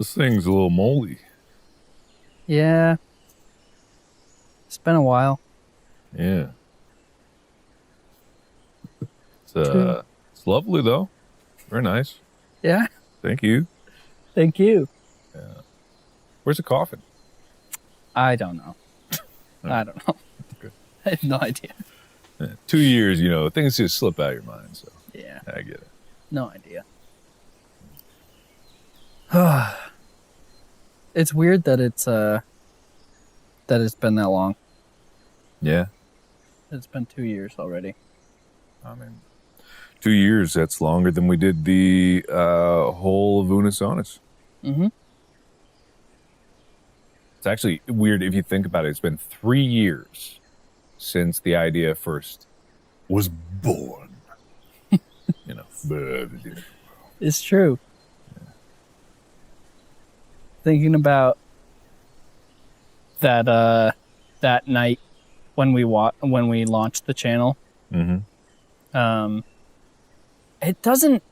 This thing's a little moldy. Yeah. It's been a while. Yeah. It's lovely though. Very nice. Yeah. Thank you. Thank you. Yeah. Where's the coffin? I don't know. Oh. I don't know. Okay. I have no idea. Yeah. 2 years, things just slip out of your mind. So Yeah. I get it. No idea. It's weird that it's been that long. Yeah. It's been 2 years already. I mean, 2 years, that's longer than we did the whole of Unus Annus. Mm-hmm. It's actually weird if you think about it. It's been 3 years since the idea first was born. It's true. Yeah. Thinking about that that night when we launched the channel. Mm-hmm. It doesn't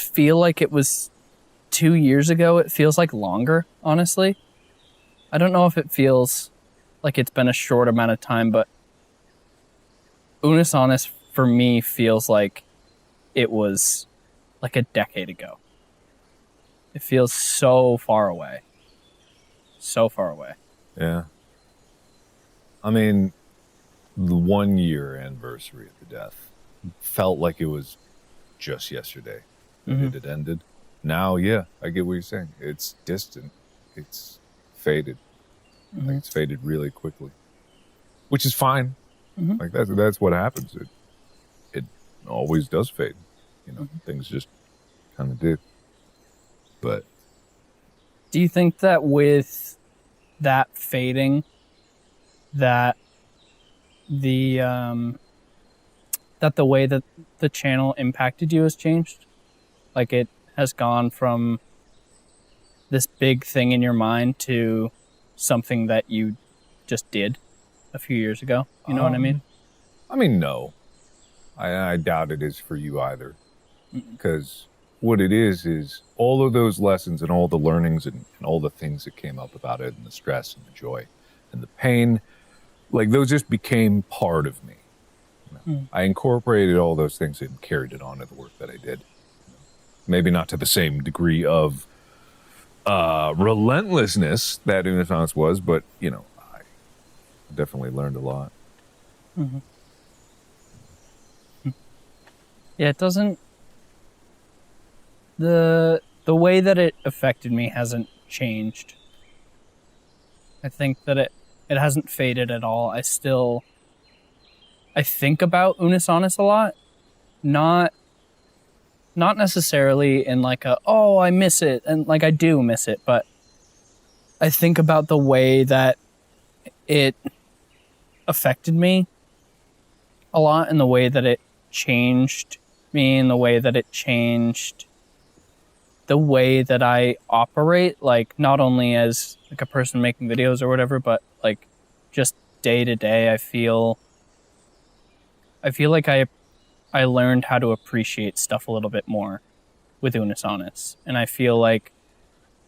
feel like it was 2 years ago. It feels like longer, honestly. I don't know if it feels like it's been a short amount of time, but Unus Annus for me feels like it was like a decade ago. It feels so far away. So far away. Yeah. I mean, the 1 year anniversary of the death felt like it was just yesterday that it had ended. Now, yeah, I get what you're saying. It's distant. It's faded. Mm-hmm. Like, it's faded really quickly, which is fine. Mm-hmm. Like that's what happens. It always does fade. Things just kind of do. But do you think that with that fading, that the way that the channel impacted you has changed? Like it has gone from this big thing in your mind to something that you just did a few years ago. You know what I mean? I mean, no. I doubt it is for you either. Because what it is all of those lessons and all the learnings and all the things that came up about it and the stress and the joy and the pain, like those just became part of me. I incorporated all those things and carried it on to the work that I did. Maybe not to the same degree of relentlessness that Unus Annus was, but, I definitely learned a lot. Mm-hmm. Yeah, it doesn't... The way that it affected me hasn't changed. I think that it hasn't faded at all. I think about Unus Annus a lot. Not necessarily in like I miss it, and like I do miss it, but I think about the way that it affected me a lot, and the way that it changed me, and the way that it changed the way that I operate, like not only as like a person making videos or whatever, but like just day to day. I feel like I learned how to appreciate stuff a little bit more with Unus Annus. And I feel like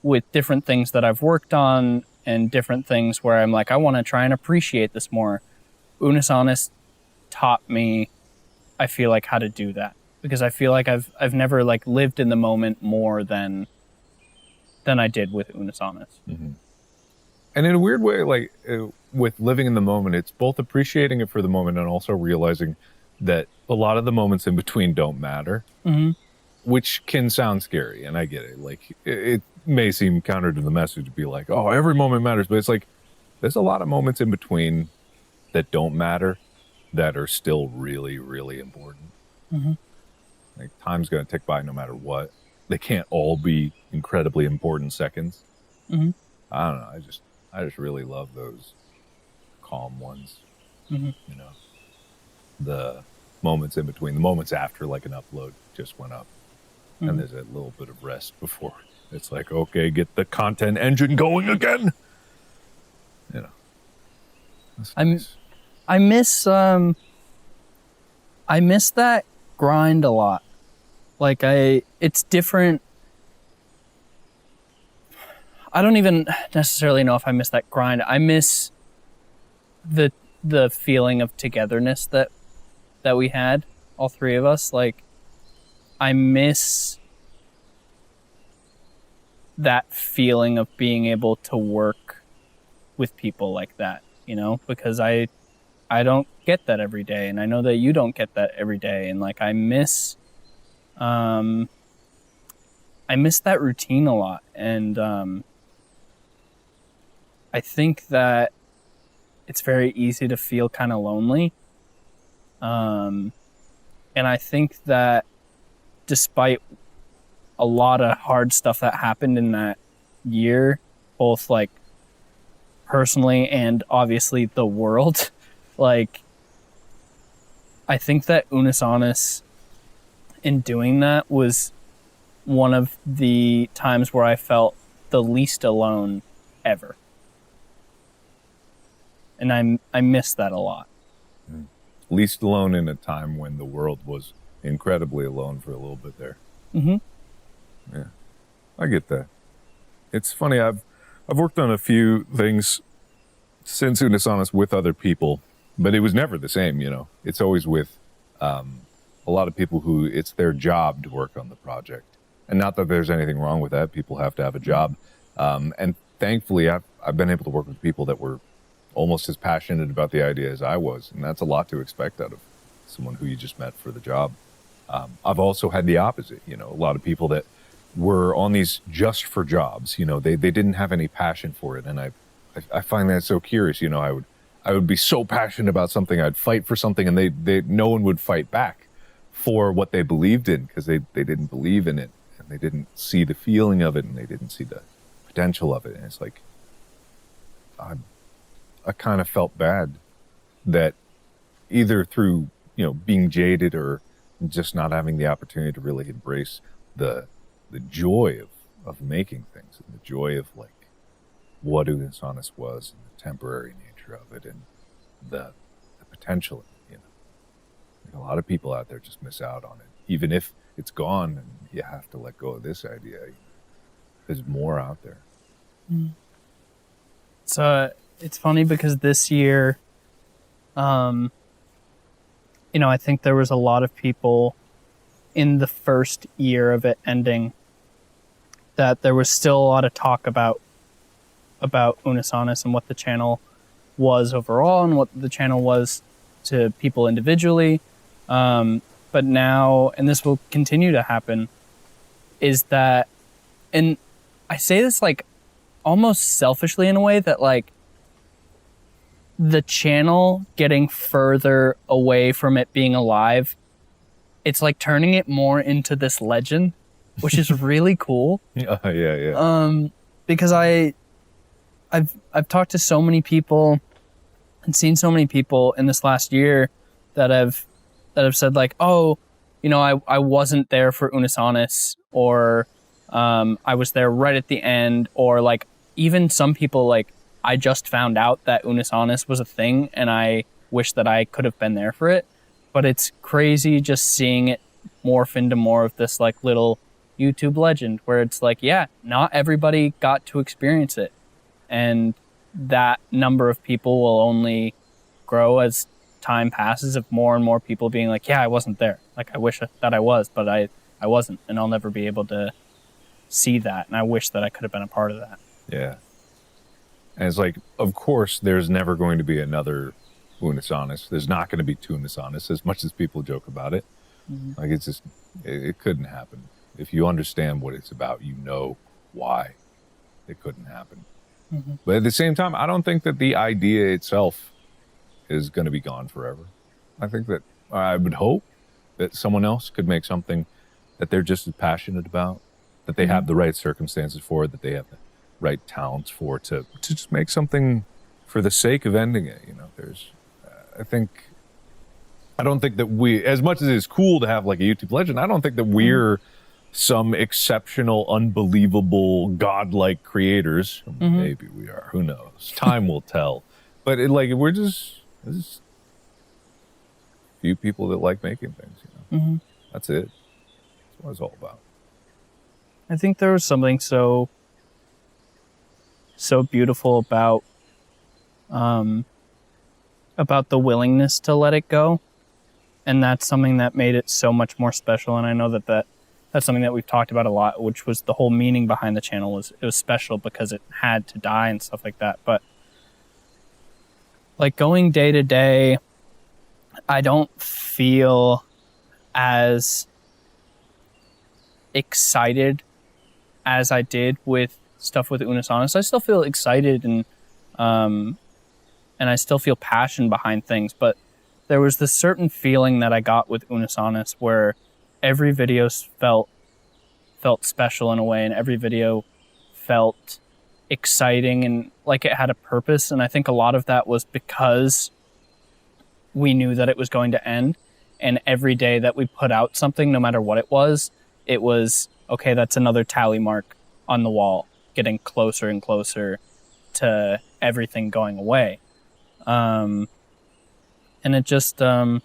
with different things that I've worked on and different things where I'm like, I want to try and appreciate this more, Unus Annus taught me, I feel like, how to do that. Because I feel like I've never like lived in the moment more than I did with Unus Annus. Mm-hmm. And in a weird way, like with living in the moment, it's both appreciating it for the moment and also realizing that a lot of the moments in between don't matter, which can sound scary. And I get it. Like it may seem counter to the message to be like, oh, every moment matters. But it's like, there's a lot of moments in between that don't matter that are still really, really important. Mm-hmm. Like time's going to tick by no matter what. They can't all be incredibly important seconds. Mm-hmm. I don't know. I just really love those calm ones. Mm-hmm. The moments in between, the moments after like an upload just went up, Mm-hmm. and there's that little bit of rest before it's like, okay, get the content engine going again. That's nice. I miss that grind a lot. Like it's different I don't even necessarily know if I miss that grind. I miss the feeling of togetherness that we had, all three of us. Like, I miss that feeling of being able to work with people like that, you know, because I don't get that every day, and I know that you don't get that every day, and like I miss that routine a lot, and I think that it's very easy to feel kind of lonely, and I think that despite a lot of hard stuff that happened in that year, both like personally and obviously the world, like I think that Unus Annus in doing that was one of the times where I felt the least alone ever. And I miss that a lot. Least alone in a time when the world was incredibly alone for a little bit there. Mm-hmm. Yeah, I get that. It's funny. I've worked on a few things since Unus Annus with other people, but it was never the same. You know, it's always with a lot of people who it's their job to work on the project, and not that there's anything wrong with that. People have to have a job, and thankfully, I've been able to work with people that were almost as passionate about the idea as I was, and that's a lot to expect out of someone who you just met for the job. I've also had the opposite. You know, a lot of people that were on these just for jobs. You know, they didn't have any passion for it, and I find that so curious. You know, I would be so passionate about something, I'd fight for something, and they no one would fight back for what they believed in because they didn't believe in it, and they didn't see the feeling of it, and they didn't see the potential of it. And it's like I kind of felt bad that either through, you know, being jaded or just not having the opportunity to really embrace the joy of making things, and the joy of like what Unus Annus was, and the temporary nature of it, and the potential. You know, like a lot of people out there just miss out on it, even if it's gone, and you have to let go of this idea. There's more out there. So it's funny because this year, you know, I think there was a lot of people in the first year of it ending that there was still a lot of talk about Unus Annus and what the channel was overall and what the channel was to people individually. But now, and this will continue to happen, is that, and I say this like almost selfishly in a way, that like the channel getting further away from it being alive, it's like turning it more into this legend, which is really cool. Yeah. Because I've talked to so many people and seen so many people in this last year that have said like, oh, you know, I wasn't there for Unus Annus, or I was there right at the end, or like even some people like, I just found out that Unus Annus was a thing and I wish that I could have been there for it. But it's crazy just seeing it morph into more of this like little YouTube legend where it's like, yeah, not everybody got to experience it. And that number of people will only grow as time passes, of more and more people being like, yeah, I wasn't there. Like, I wish that I was, but I wasn't. And I'll never be able to see that. And I wish that I could have been a part of that. Yeah. And it's like, of course, there's never going to be another Unus Annus. There's not going to be two Unus Annus, as much as people joke about it. Mm-hmm. Like, it's just, it couldn't happen. If you understand what it's about, you know why it couldn't happen. Mm-hmm. But at the same time, I don't think that the idea itself is going to be gone forever. I think that, I would hope that someone else could make something that they're just as passionate about, that they have the right circumstances for, that they have the right talents for, to just make something for the sake of ending it. You know, there's, I don't think that we, as much as it's cool to have like a YouTube legend, I don't think that we're some exceptional, unbelievable, godlike creators. Maybe we are, who knows? Time will tell. But we're just a few people that like making things, you know. That's it. That's what it's all about. I think there was something so so beautiful about the willingness to let it go. And that's something that made it so much more special. And I know that's something that we've talked about a lot, which was the whole meaning behind the channel. Was it was special because it had to die and stuff like that. But like going day to day, I don't feel as excited as I did with stuff with Unus Annus. I still feel excited and I still feel passion behind things, but there was this certain feeling that I got with Unus Annus where every video felt special in a way, and every video felt exciting and like it had a purpose. And I think a lot of that was because we knew that it was going to end, and every day that we put out something, no matter what it was, okay, that's another tally mark on the wall, getting closer and closer to everything going away. And it just, I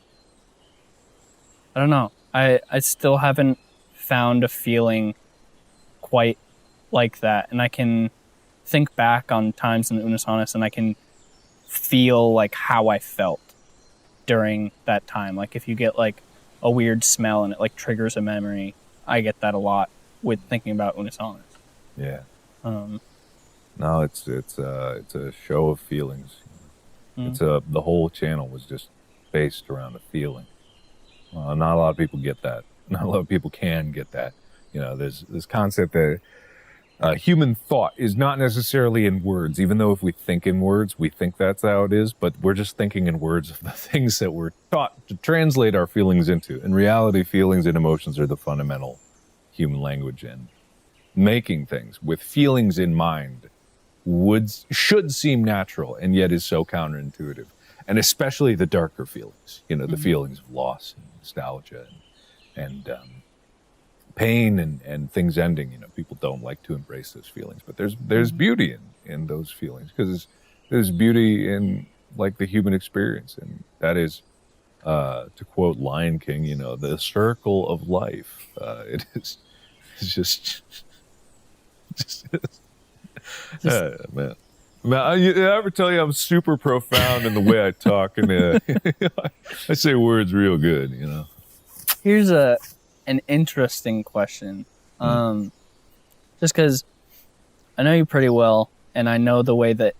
don't know. I still haven't found a feeling quite like that. And I can think back on times in Unus Annus and I can feel like how I felt during that time. Like if you get like a weird smell and it like triggers a memory, I get that a lot with thinking about Unus Annus. Yeah. No, it's a show of feelings. It's the whole channel was just based around a feeling. Not a lot of people get that. Not a lot of people can get that. You know, there's this concept that human thought is not necessarily in words, even though if we think in words, we think that's how it is, but we're just thinking in words of the things that we're taught to translate our feelings into. In reality, feelings and emotions are the fundamental human language, and making things with feelings in mind should seem natural, and yet is so counterintuitive. And especially the darker feelings, you know, the feelings of loss and nostalgia and pain and things ending. You know, people don't like to embrace those feelings, but there's beauty in those feelings, because there's beauty in like the human experience, and that is, to quote Lion King, you know, the circle of life. It's just man. I ever tell you I'm super profound in the way I talk, and I say words real good, you know. Here's an interesting question. Just because I know you pretty well, and I know the way that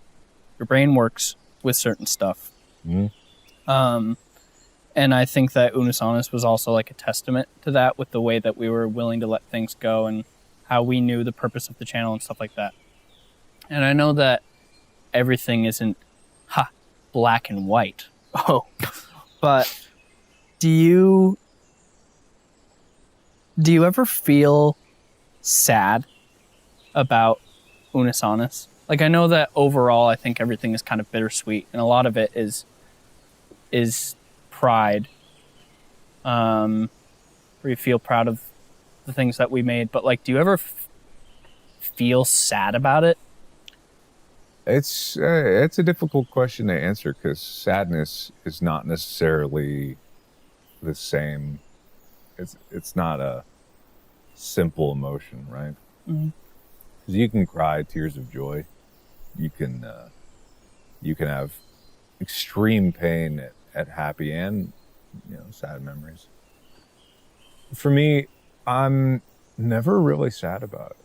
your brain works with certain stuff. And I think that Unus Annus was also like a testament to that, with the way that we were willing to let things go and how we knew the purpose of the channel and stuff like that. And I know that everything isn't black and white. But do you ever feel sad about Unus Annus? Like, I know that overall I think everything is kind of bittersweet, and a lot of it is pride, where you feel proud of the things that we made. But like, do you ever feel sad about it? It's a difficult question to answer, because sadness is not necessarily the same. It's not a simple emotion, right? Because you can cry tears of joy. You can have extreme pain at happy and, you know, sad memories. For me, I'm never really sad about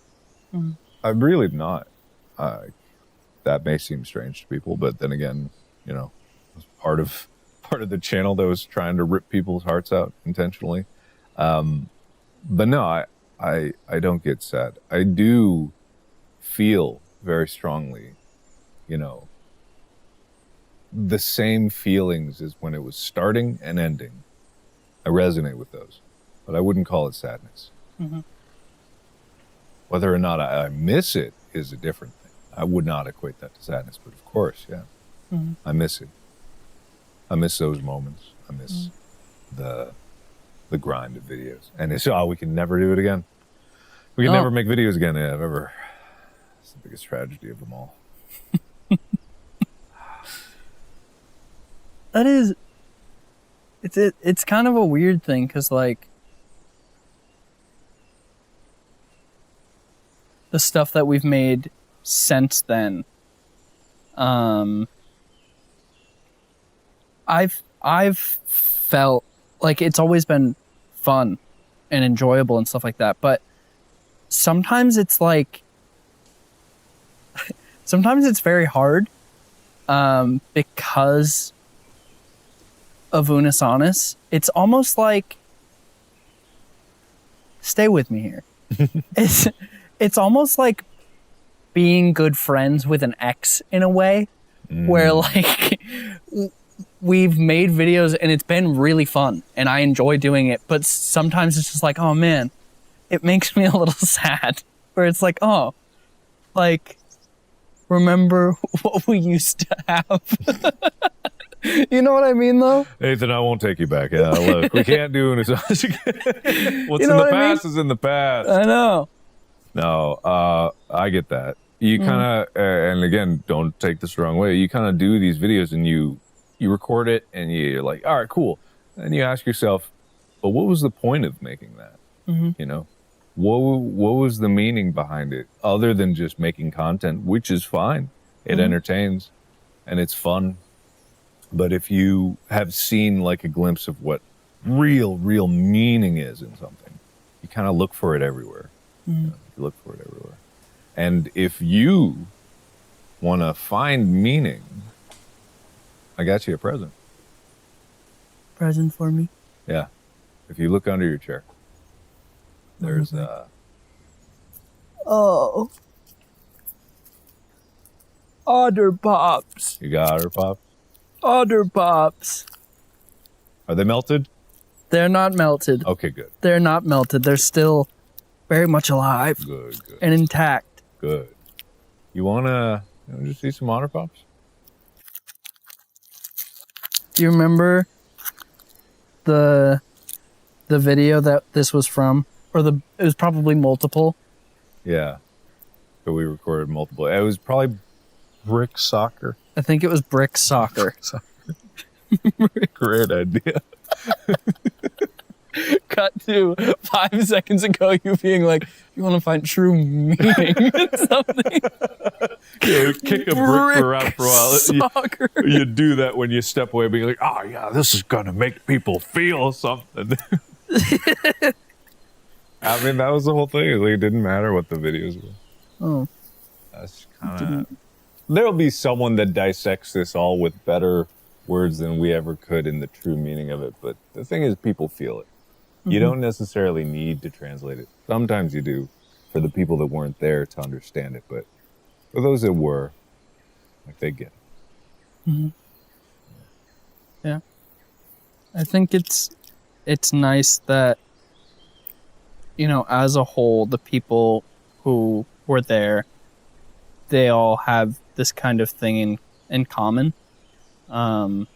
it. I'm really not. That may seem strange to people, but then again, you know, it's part of the channel that was trying to rip people's hearts out intentionally. But no, I don't get sad. I do feel very strongly, you know, the same feelings as when it was starting and ending. I resonate with those, but I wouldn't call it sadness. Whether or not I miss it is a different thing. I would not equate that to sadness, but of course, yeah. I miss it. I miss those moments. I miss the grind of videos. And it's, we can never do it again. We can never make videos again. Yeah, ever. It's the biggest tragedy of them all. That is, it's kind of a weird thing, because like the stuff that we've made since then, I've felt like it's always been fun and enjoyable and stuff like that, but sometimes it's like sometimes it's very hard because of Unus Annus. It's almost like, stay with me here. It's almost like being good friends with an ex in a way, where like we've made videos and it's been really fun and I enjoy doing it, but sometimes it's just like, oh man, it makes me a little sad, where it's like, oh, like, remember what we used to have. You know what I mean, though? Nathan, I won't take you back. Yeah, look, we can't do Unus Annus again. What's You know in the what I past mean? is in the past. I know. No, I get that. You kind of, and again, don't take this the wrong way. You kind of do these videos and you record it and you're like, all right, cool. And you ask yourself, but what was the point of making that? You know, what was the meaning behind it other than just making content, which is fine. It entertains and it's fun. But if you have seen like a glimpse of what real meaning is in something, you kind of look for it everywhere. You look for it everywhere. And if you want to find meaning, I got you a present. Present for me. Yeah. If you look under your chair, there's Oh. Otter Pops. you got Otter Pop. Otter Pops. Are they melted? They're not melted. Okay, good. They're not melted. They're still very much alive Good. and intact. Good. You wanna just see some Otter Pops? Do you remember the video that this was from? Or it was probably multiple. Yeah. So we recorded multiple. It was probably brick soccer. I think it was brick soccer. Great idea. Cut to 5 seconds ago, you being like, you want to find true meaning in something. Yeah, kick a brick around for a while. Soccer. You do that when you step away, being like, oh yeah, this is gonna make people feel something. I mean, that was the whole thing. Like, it didn't matter what the videos were. Oh. That's kind of... There'll be someone that dissects this all with better words than we ever could in the true meaning of it. But the thing is, people feel it. You don't necessarily need to translate it. Sometimes you do for the people that weren't there to understand it. But for those that were, like, they get it. Yeah. I think it's nice that, you know, as a whole, the people who were there, they all have this kind of thing in common. And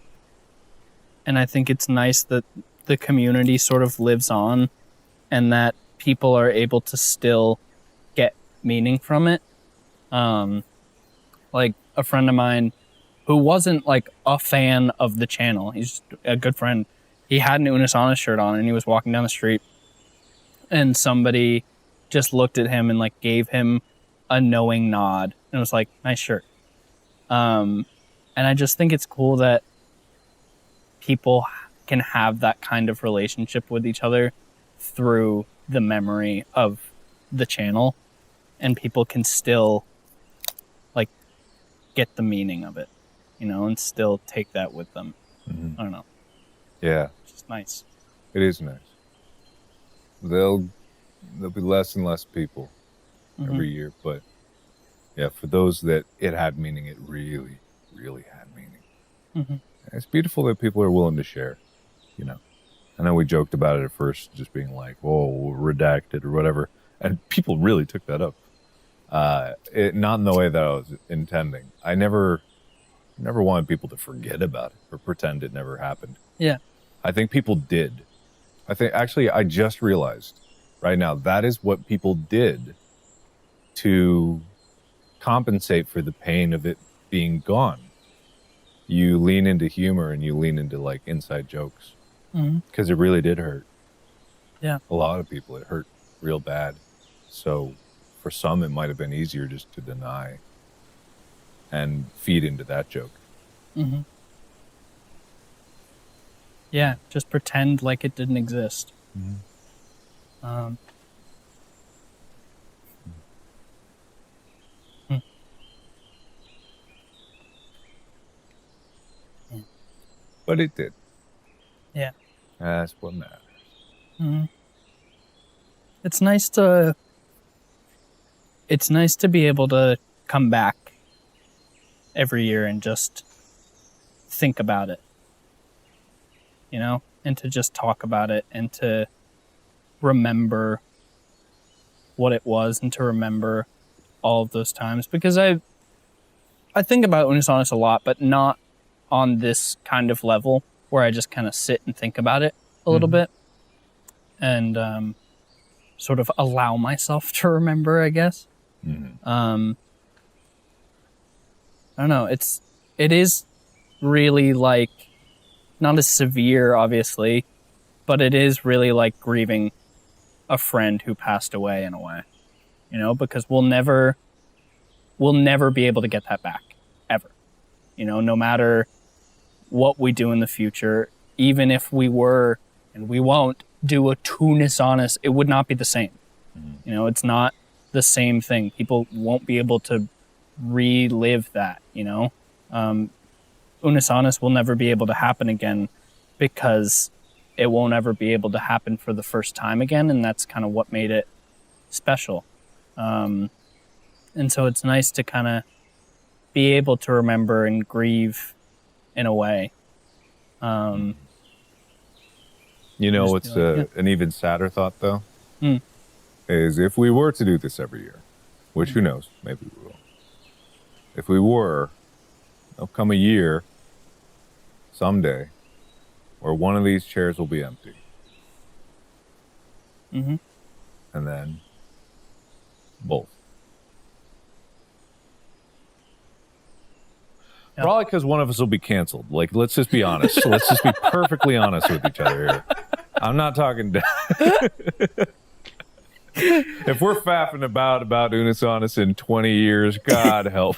I think it's nice that the community sort of lives on and that people are able to still get meaning from it. Like a friend of mine who wasn't like a fan of the channel, he's just a good friend. He had an Unus Annus shirt on and he was walking down the street and somebody just looked at him and like gave him a knowing nod and was like, nice shirt. And I just think it's cool that people can have that kind of relationship with each other through the memory of the channel, and people can still like get the meaning of it, you know, and still take that with them. I don't know. Yeah. It's just nice. It is nice. There'll be less and less people every year, but yeah, for those that it had meaning, it really had meaning. It's beautiful that people are willing to share, you know. I know we joked about it at first, just being like, oh, redacted or whatever, and people really took that up. Not in the way that I was intending. I never wanted people to forget about it or pretend it never happened. Yeah. I think people did. I just realized right now that is what people did to compensate for the pain of it being gone. You lean into humor and you lean into like inside jokes because it really did hurt. Yeah. A lot of people, it hurt real bad. So for some, it might have been easier just to deny and feed into that joke. Mm-hmm. Yeah, just pretend like it didn't exist. Mm-hmm. But it did. Yeah. That's what matters. Mm-hmm. It's nice to be able to come back every year and just think about it, you know, and to just talk about it and to remember what it was and to remember all of those times, because I think about Unus Annus a lot, but not on this kind of level where I just kind of sit and think about it a little bit and sort of allow myself to remember, I guess. I don't know. It is really like not as severe, obviously, but it is really like grieving a friend who passed away in a way, you know, because we'll never be able to get that back ever, you know, no matter what we do in the future. Even if we were, and we won't, do a Unus Annus, it would not be the same. You know, it's not the same thing. People won't be able to relive that, you know. Unus Annus will never be able to happen again because it won't ever be able to happen for the first time again, and that's kind of what made it special. And so it's nice to kind of be able to remember and grieve in a way. You know what's an even sadder thought, though? Is if we were to do this every year, which who knows, maybe we will. If we were, there'll come a year, someday, where one of these chairs will be empty. And then both. Yep. Probably because one of us will be canceled. Like, let's just be honest. Let's just be perfectly honest with each other here. I'm not talking if we're faffing about Unus Annus in 20 years, God help.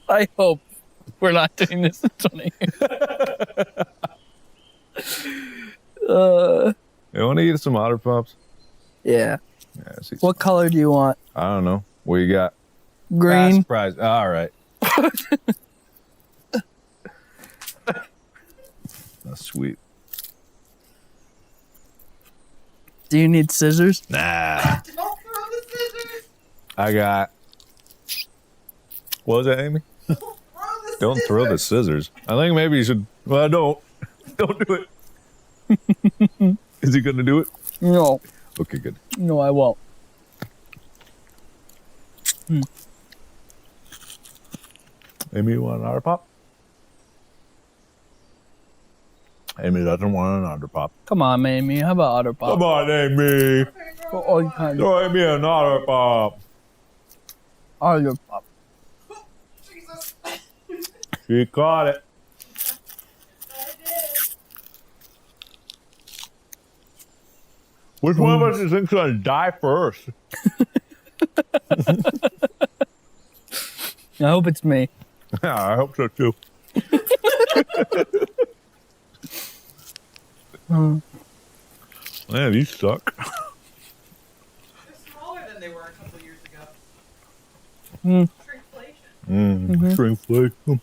I hope we're not doing this in 20 years. You want to eat some Otter Pops? Yeah. What color do you want? I don't know. What you got? Green. Surprise. All right. That's sweet. Do you need scissors? Nah. Don't throw the scissors. I got. What was that, Amy? Don't throw the scissors. I think maybe you should. Well, don't. Don't do it. Is he gonna do it? No. Okay, good. No, I won't. Amy, you want an Otter Pop? Amy doesn't want an Otter Pop. Come on, Amy. How about Otter Pop? Come on, Amy. For all kinds. Throw Amy an Otter Pop. Otter Pop. Jesus. She caught it. I did. Which one of us do you think's gonna die first? I hope it's me. Yeah, I hope so too. Man, these suck. They're smaller than they were a couple years ago. Shrinkflation. Shrinkflation.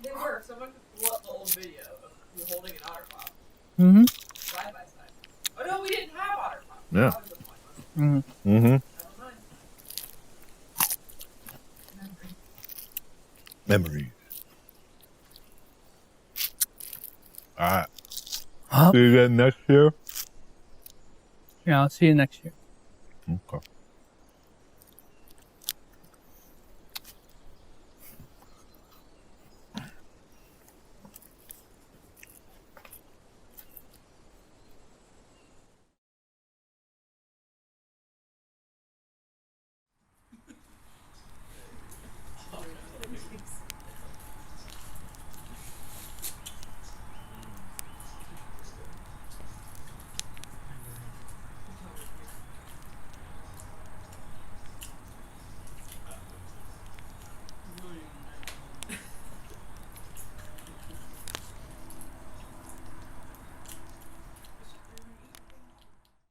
They were. Someone could pull up the old video of you holding an Otter Pop. Side by side. Oh no, we didn't have Otter Pop. Yeah. That was the point. Mm-hmm. Never mind. Memories. All right. Huh? See you again next year. Yeah, I'll see you next year. Okay.